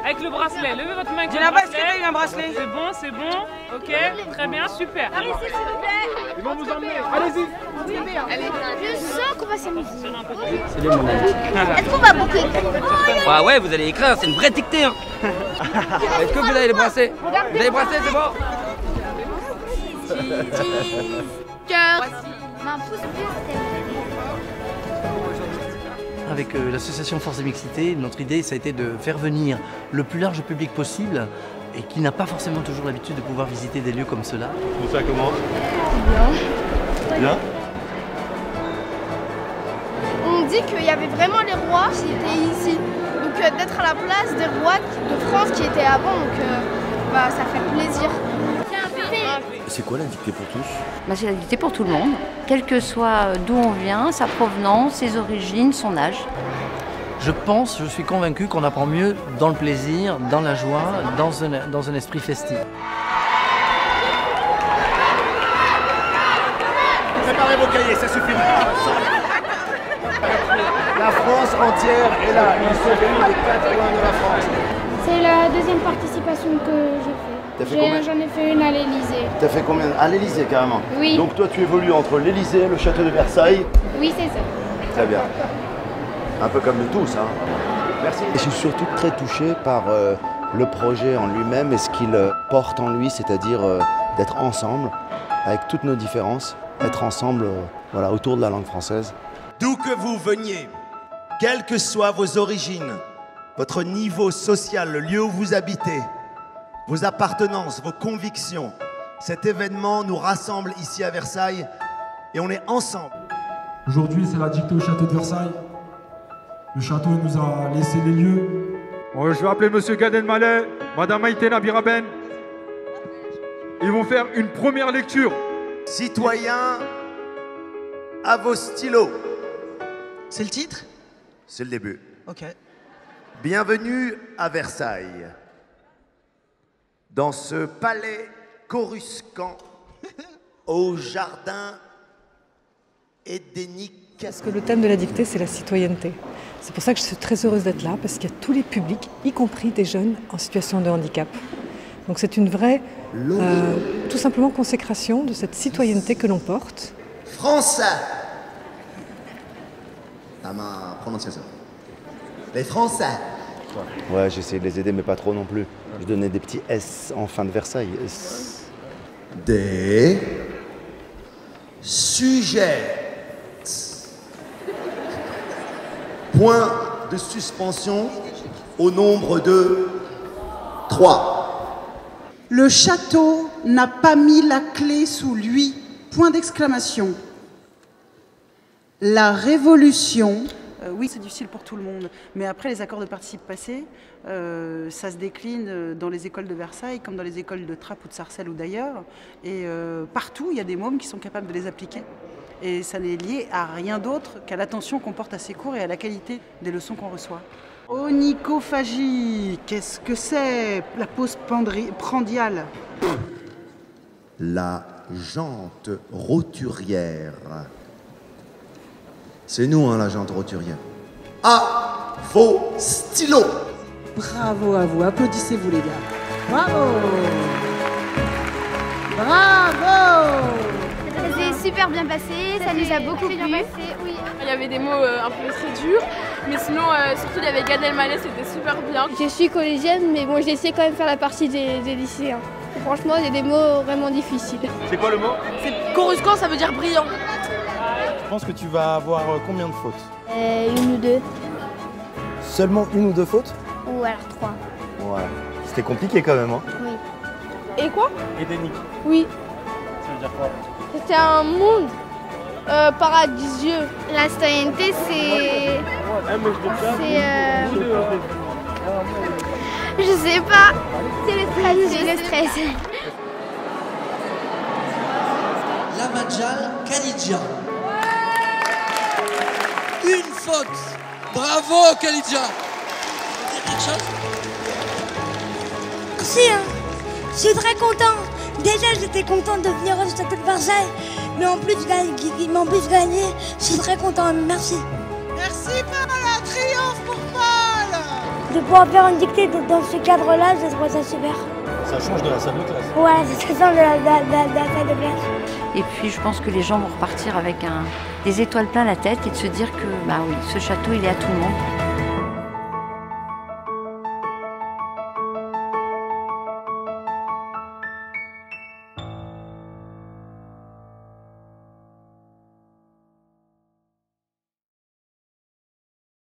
Avec le bracelet, levez votre main avec J'ai le la bracelet. basket avec un bracelet. C'est bon, ok, très bien, super. Par ici, s'il vous plaît. Ils vont vous emmener, allez-y. Je sens qu'on va s'amuser. C'est les monades. Est-ce qu'on va beaucoup écrire? Bah ouais, vous allez écrire, c'est une vraie dictée. Hein. Est-ce que vous avez les bracelets? Vous avez les bracelets, c'est bon? Cœur. Main pouce plus. Avec l'association Force et Mixité, notre idée, ça a été de faire venir le plus large public possible et qui n'a pas forcément toujours l'habitude de pouvoir visiter des lieux comme cela. Tout ça comment? Bien. Bien. On dit qu'il y avait vraiment les rois qui étaient ici. Donc d'être à la place des rois de France qui étaient avant, donc ça fait plaisir. C'est quoi la dictée pour tous? C'est la dictée pour tout le monde, quel que soit d'où on vient, sa provenance, ses origines, son âge. Je suis convaincu qu'on apprend mieux dans le plaisir, dans la joie, dans un esprit festif. Préparez vos cahiers, ça suffira. La France entière est là, ils sont venus des 4 coins de la France. C'est la deuxième participation que je fais. J'en ai fait une à l'Elysée. T'as fait combien? À l'Elysée carrément? Oui. Donc toi tu évolues entre l'Elysée, le château de Versailles. Oui, c'est ça. Très bien. Un peu comme nous tous, hein. Merci. Et je suis surtout très touché par le projet en lui-même et ce qu'il porte en lui, c'est-à-dire d'être ensemble, avec toutes nos différences, être ensemble voilà, autour de la langue française. D'où que vous veniez, quelles que soient vos origines, votre niveau social, le lieu où vous habitez, vos appartenances, vos convictions, cet événement nous rassemble ici à Versailles et on est ensemble. Aujourd'hui, c'est la dictée au château de Versailles. Le château nous a laissé les lieux. Je vais appeler Monsieur Gad Elmaleh, Madame Maïtena Biraben. Ils vont faire une première lecture. Citoyens, à vos stylos. C'est le titre? C'est le début. Ok. Bienvenue à Versailles. Dans ce palais coruscant, au jardin édénique. Parce que le thème de la dictée, c'est la citoyenneté. C'est pour ça que je suis très heureuse d'être là, parce qu'il y a tous les publics, y compris des jeunes en situation de handicap. Donc c'est une vraie, tout simplement, consécration de cette citoyenneté que l'on porte. Français. À ma prononciation. Les Français. Ouais, j'ai essayé de les aider, mais pas trop non plus. Je donnais des petits S en fin de Versailles. S. Des sujets. Point de suspension au nombre de 3. Le château n'a pas mis la clé sous lui. Point d'exclamation. La révolution. Oui, c'est difficile pour tout le monde. Mais après, les accords de participe passés, ça se décline dans les écoles de Versailles, comme dans les écoles de Trappes ou de Sarcelles ou d'ailleurs. Et partout, il y a des mômes qui sont capables de les appliquer. Et ça n'est lié à rien d'autre qu'à l'attention qu'on porte à ces cours et à la qualité des leçons qu'on reçoit. Onychophagie, qu'est-ce que c'est? La pause prandiale. La jante roturière. C'est nous, hein, la jante roturière. À vos stylos. Bravo à vous, applaudissez-vous les gars. Bravo. Bravo. Ça s'est super bien passé, ça nous a beaucoup plu. Oui. Il y avait des mots un peu très durs, mais sinon, surtout il y avait Gad Elmaleh, c'était super bien. Je suis collégienne, mais bon, j'ai essayé quand même de faire la partie des lycéens. Franchement, il y a des mots vraiment difficiles. C'est quoi le mot? C'est coruscant, ça veut dire brillant. Je pense que tu vas avoir combien de fautes? Une ou deux. Seulement une ou deux fautes? Ou alors 3. Ouais. C'était compliqué quand même, hein? Oui. Et quoi? Édénique. Oui. Ça veut dire quoi? C'était un monde paradisieux. La citoyenneté, c'est... Je sais pas. C'est le stress. C'est le stress. La Majal Khadija. Une faute. Bravo Khadija. Quelque chose? Merci, hein. Je suis très content. Déjà, j'étais contente de venir au château de Versailles, mais en plus gagner, je suis très content. Merci. Merci Paul, un triomphe pour Paul. de pouvoir faire une dictée dans ce cadre-là, je trouve ça super. Ça change de la salle de classe. Ouais, ça change de la salle de classe. Et puis je pense que les gens vont repartir avec des étoiles plein la tête et de se dire que bah oui, ce château il est à tout le monde.